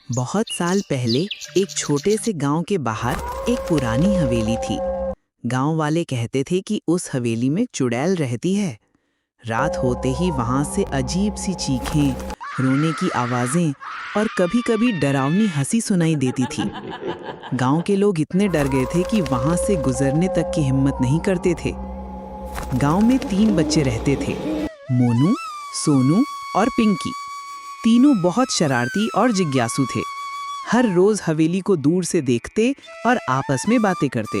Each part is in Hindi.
बहुत साल पहले एक छोटे से गांव के बाहर एक पुरानी हवेली थी। गांव वाले कहते थे कि उस हवेली में चुड़ैल रहती है। रात होते ही वहां से अजीब सी चीखें, रोने की आवाजें और कभी-कभी डरावनी हंसी सुनाई देती थी। गांव के लोग इतने डर गए थे कि वहां से गुजरने तक की हिम्मत नहीं करते थे। गांव में 3 बच्चे रहते थे, मोनू, सोनू और पिंकी। तीनों बहुत शरारती और जिज्ञासु थे। हर रोज हवेली को दूर से देखते और आपस में बातें करते।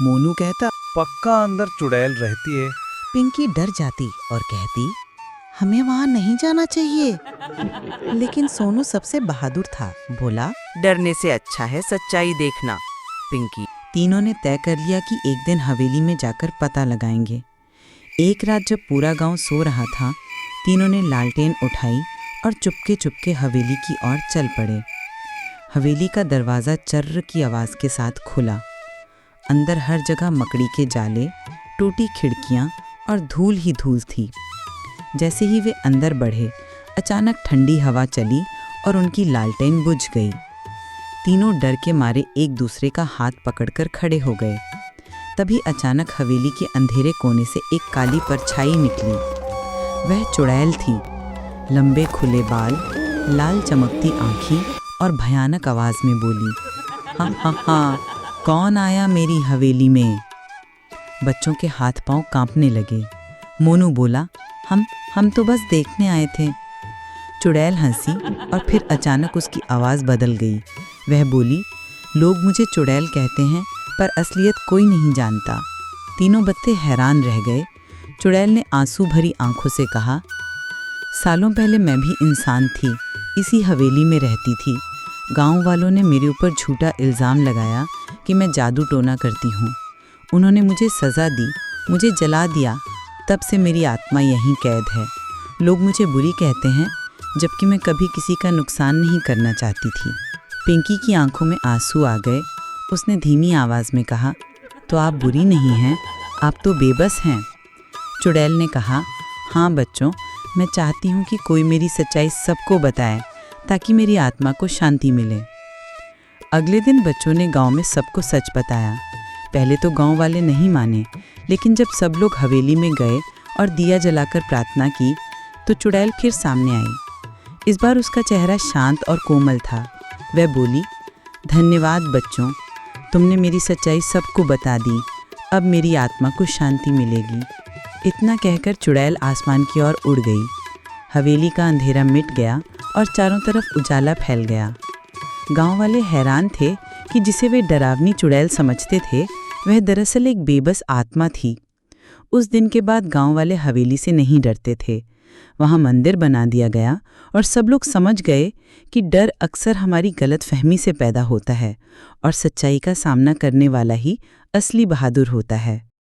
मोनू कहता, पक्का अंदर चुड़ैल रहती है। पिंकी डर जाती और कहती, हमें वहाँ नहीं जाना चाहिए। लेकिन सोनू सबसे बहादुर था, बोला, डरने से अच्छा है सच्चाई देखना। पिंकी तीनों ने तय कर लिया कि एक दिन हवेली में जाकर पता लगाएंगे। एक रात जब पूरा गांव सो रहा था, तीनों ने लालटेन उठाई और चुपके चुपके हवेली की ओर चल पड़े। हवेली का दरवाज़ा चर्र की आवाज़ के साथ खुला। अंदर हर जगह मकड़ी के जाले, टूटी खिड़कियाँ और धूल ही धूल थी। जैसे ही वे अंदर बढ़े, अचानक ठंडी हवा चली और उनकी लालटेन बुझ गई। तीनों डर के मारे एक दूसरे का हाथ पकड़कर खड़े हो गए। तभी अचानक हवेली के अंधेरे कोने से एक काली परछाई निकली। वह चुड़ैल थी। लंबे खुले बाल, लाल चमकती आँखें और भयानक आवाज़ में बोली, हाँ हाँ हाँ, कौन आया मेरी हवेली में? बच्चों के हाथ पांव कांपने लगे। मोनू बोला, हम तो बस देखने आए थे। चुड़ैल हंसी और फिर अचानक उसकी आवाज़ बदल गई। वह बोली, लोग मुझे चुड़ैल कहते हैं, पर असलियत कोई नहीं जानता। तीनों बच्चे हैरान रह गए। चुड़ैल ने आंसू भरी आंखों से कहा, सालों पहले मैं भी इंसान थी, इसी हवेली में रहती थी। गांव वालों ने मेरे ऊपर झूठा इल्ज़ाम लगाया कि मैं जादू टोना करती हूँ। उन्होंने मुझे सज़ा दी, मुझे जला दिया। तब से मेरी आत्मा यहीं कैद है। लोग मुझे बुरी कहते हैं, जबकि मैं कभी किसी का नुकसान नहीं करना चाहती थी। पिंकी की आंखों में आंसू आ गए। उसने धीमी आवाज़ में कहा, तो आप बुरी नहीं हैं, आप तो बेबस हैं। चुड़ैल ने कहा, हाँ बच्चों, मैं चाहती हूँ कि कोई मेरी सच्चाई सबको बताए, ताकि मेरी आत्मा को शांति मिले। अगले दिन बच्चों ने गांव में सबको सच बताया। पहले तो गांव वाले नहीं माने, लेकिन जब सब लोग हवेली में गए और दिया जलाकर प्रार्थना की, तो चुड़ैल फिर सामने आई। इस बार उसका चेहरा शांत और कोमल था। वह बोली, धन्यवाद बच्चों, तुमने मेरी सच्चाई सबको बता दी। अब मेरी आत्मा को शांति मिलेगी। इतना कहकर चुड़ैल आसमान की ओर उड़ गई। हवेली का अंधेरा मिट गया और चारों तरफ उजाला फैल गया। गांव वाले हैरान थे कि जिसे वे डरावनी चुड़ैल समझते थे, वह दरअसल एक बेबस आत्मा थी। उस दिन के बाद गांव वाले हवेली से नहीं डरते थे। वहां मंदिर बना दिया गया और सब लोग समझ गए कि डर अक्सर हमारी गलतफहमी से पैदा होता है और सच्चाई का सामना करने वाला ही असली बहादुर होता है।